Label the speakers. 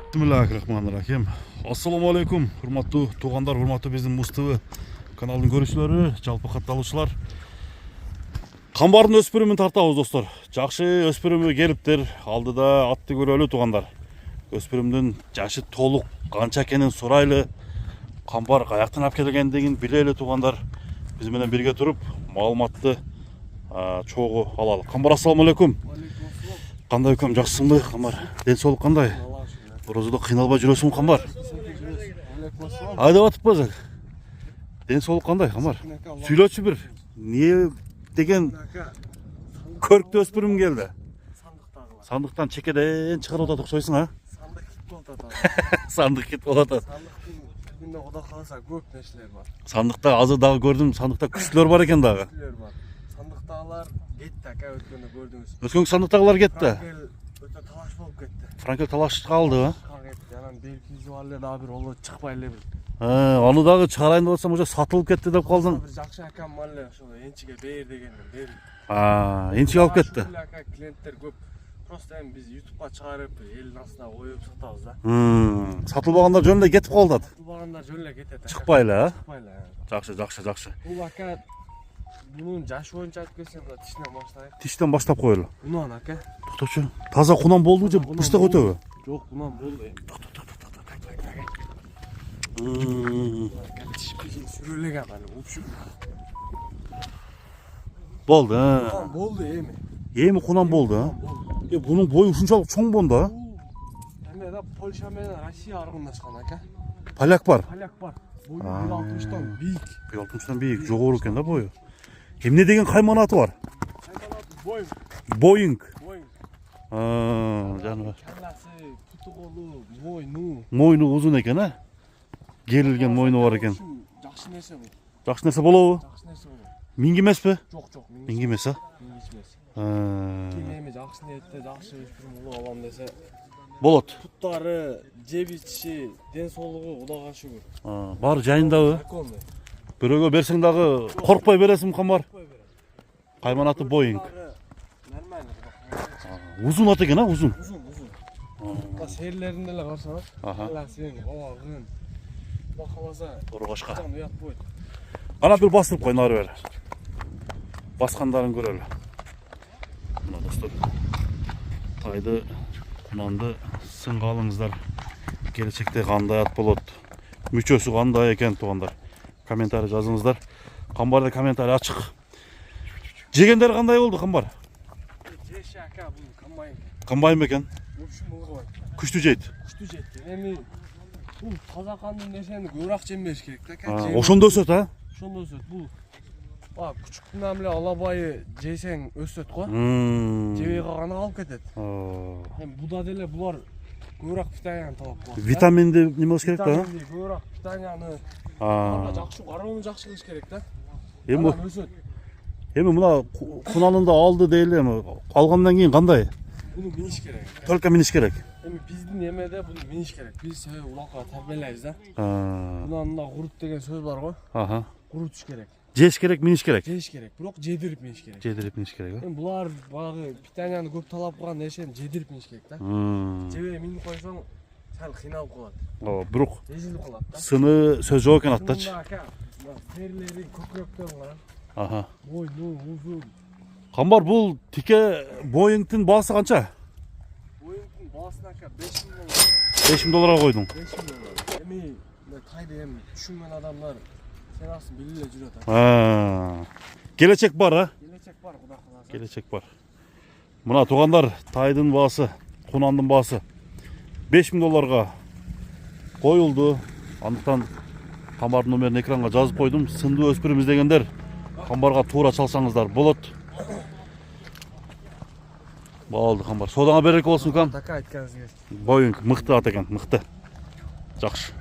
Speaker 1: Bismillahirrahmanirrahim. Assalamu alaikum. Hurmatlı tuğanдар, hurmatlı bizim Mustafa kanalının görüşleri, жалпы катталуучулар. Камбардын өспүрүмүн тартабыз достор. Жакшы өспүрүмү келиптир. Алдыда атты көрөлү тугандар. Өспүрүмдүн жашы толук канча экенин сурайлы. Камбар каяктан алып келгендигин билели тугандар. Биз менен бирге туруп маалыматты чогуу алалы. Камбар, ассаламу алейкум. Кандай экем, жакшысыңбы камбар? Ден соолук кандай? Розада кыйналбай жүрөсүң камбар? Айдап атыппы. Ден соолук кандай камбар? Сүйлөчү бир. Эмне деген көрктүү өспүрүм келди? Сандыктан чекеден чыгарып атат окшойсуң, а? Сандык кит болуп атат.
Speaker 2: Күндө Кудай кааласа көп нерселер бар.
Speaker 1: Сандыкта азыр дагы көрдүм, сандыкта күчтүлөр бар экен дагы.
Speaker 2: Сандыктагылар кетти, ака, өткөндө көрдүңүз.
Speaker 1: Өткөн сандыктагылар кетти.
Speaker 2: Өтө талаш болуп кетти.
Speaker 1: Франкел талаш калды, а?
Speaker 2: Анан белгисиз бале дагы бир оло чыкпай эле бир.
Speaker 1: Аны дагы чыгарайын деп атсам, уже сатылып кетти деп калдым.
Speaker 2: Бир жакшы акам мале ошол энчиге бээр дегенден бери.
Speaker 1: Энчиге алып кетти.
Speaker 2: Ака, клиенттер көп. Просто эми биз YouTubeга чыгарып, элдин астына коюп сатабыз да.
Speaker 1: Сатылбагандар жөн эле кетип калды.
Speaker 2: Сатылбагандар жөн эле кетет.
Speaker 1: Чыкпай эле, а?
Speaker 2: Чыкпай эле.
Speaker 1: Жакшы.
Speaker 2: Бул ака бунун жашы боюнча айтып келсем, мына тишинен баштайбы.
Speaker 1: Тиштен баштап коелу.
Speaker 2: Унан ака.
Speaker 1: Токточу. Таза кунан болду же быштак өтөбү?
Speaker 2: Жок, унан болду. Сүрөлөгөн аны упшуп.
Speaker 1: Болду,
Speaker 2: Болду эми.
Speaker 1: Эми кунан болду, а? Бунун бою ушунчалык чоң болду, а?
Speaker 2: Эми да Польша менен Россия аргындашкан ака.
Speaker 1: Поляк бар.
Speaker 2: Поляк бар. Бою 1.60-тан бийик.
Speaker 1: 1.60-тан бийик, жогору экен да бою. Эмне деген кайман аты бар?
Speaker 2: Боинг.
Speaker 1: Боинг.
Speaker 2: Жаныбар. Калласы, путу колу, мойну.
Speaker 1: Мойну узун экен, а? Керилген мойну бар экен.
Speaker 2: Жакшы нерсе бул.
Speaker 1: Жакшы нерсе болобу?
Speaker 2: Жакшы нерсе болот.
Speaker 1: Минги эмеспи?
Speaker 2: Жок,
Speaker 1: Минги эмес, а?
Speaker 2: Ким эми жакшы ниетте жакшы өспүрүм улуу алам десе
Speaker 1: Болот.
Speaker 2: Буттары, жеп ичиши, ден соолугу Кудайга шүгүр.
Speaker 1: Баары жайындабы? Бирөөгө берсең дагы коркпой бересиң камбар. Кайман аты Боинг.
Speaker 2: Нормально.
Speaker 1: Узун ат экен, а? Узун.
Speaker 2: Ба серлеринде эле карасаңыз. Каласын, кабагын. Бакаласа,
Speaker 1: Оргашка.
Speaker 2: уят болот.
Speaker 1: Ана бир басып кой, нары бер. Баскандарын көрөлү. Мына достор. Тайды, кунанды сынга алыңыздар. Келечекте кандай ат болот? Мүчөсү кандай экен тугандар? Комментарий жазыңыздар. Камбарда комментарий ачык. Жегендер кандай болду камбар?
Speaker 2: Жеши ака, бул комбайн.
Speaker 1: Комбайн бекен?
Speaker 2: Ушум болгон.
Speaker 1: Күчтүү жейт.
Speaker 2: Күчтүү жейт. Эми бул таза кандын нерсени көбүрөөк жемеш керек да, ака.
Speaker 1: Ошондо өсөт, а?
Speaker 2: Ошондо өсөт. Бул күчүктүнөн эле алабайы жесең өсөт го. Жебей калганы калып кетет. Эми буда деле булар көбүрөөк питанияны талап кылат.
Speaker 1: Витаминди неме болуш керек да?
Speaker 2: Көбүрөөк питанияны жакшы, кароону жакшы кылыш керек да.
Speaker 1: Эми
Speaker 2: өсөт.
Speaker 1: мына кунанында алды дейли, эми алгандан кийин кандай?
Speaker 2: Буну миниш керек.
Speaker 1: Только миниш керек.
Speaker 2: Эми биздин эмеде буну миниш керек. Биз улакка тарбиялайбыз да. Кунанында курут деген сөз бар го. Курутуш керек.
Speaker 1: Жеш керек, миниш керек.
Speaker 2: Жеш керек, бирок жедирип миниш керек.
Speaker 1: Жедирип миниш керек,
Speaker 2: Эми булар багы питанияны көп талап кылган нерсени жедирип миниш керек да. Жебей минип койсоң, сал кыйналып калат.
Speaker 1: Бирок
Speaker 2: Езилип калат да.
Speaker 1: сыны сөз жок экен аттачы.
Speaker 2: Терлери көкүрөктөн кара. Мойну узун.
Speaker 1: Камбар, бул тике Боингтин баасы канча?
Speaker 2: Боингтин баасына ака
Speaker 1: $5000 койдуң.
Speaker 2: 5000. Эми тайды эми түшүнгөн адамдар сен асын биле жүрөт.
Speaker 1: Келечек бар, а?
Speaker 2: Келечек бар, Кудай кааласа.
Speaker 1: Келечек бар. Мына тугандар, тайдын баасы, кунандын баасы $5000 коюлду. Андыктан камбардын номерин экранга жазып койдум. Сындуу өспүрүм издегендер камбарга туура чалсаңыздар болот. Болду камбар. Содаңа береке болсун кам.
Speaker 2: Така айтканыңыз келсин.
Speaker 1: Боинг мыкты ат экен, мыкты. Жакшы.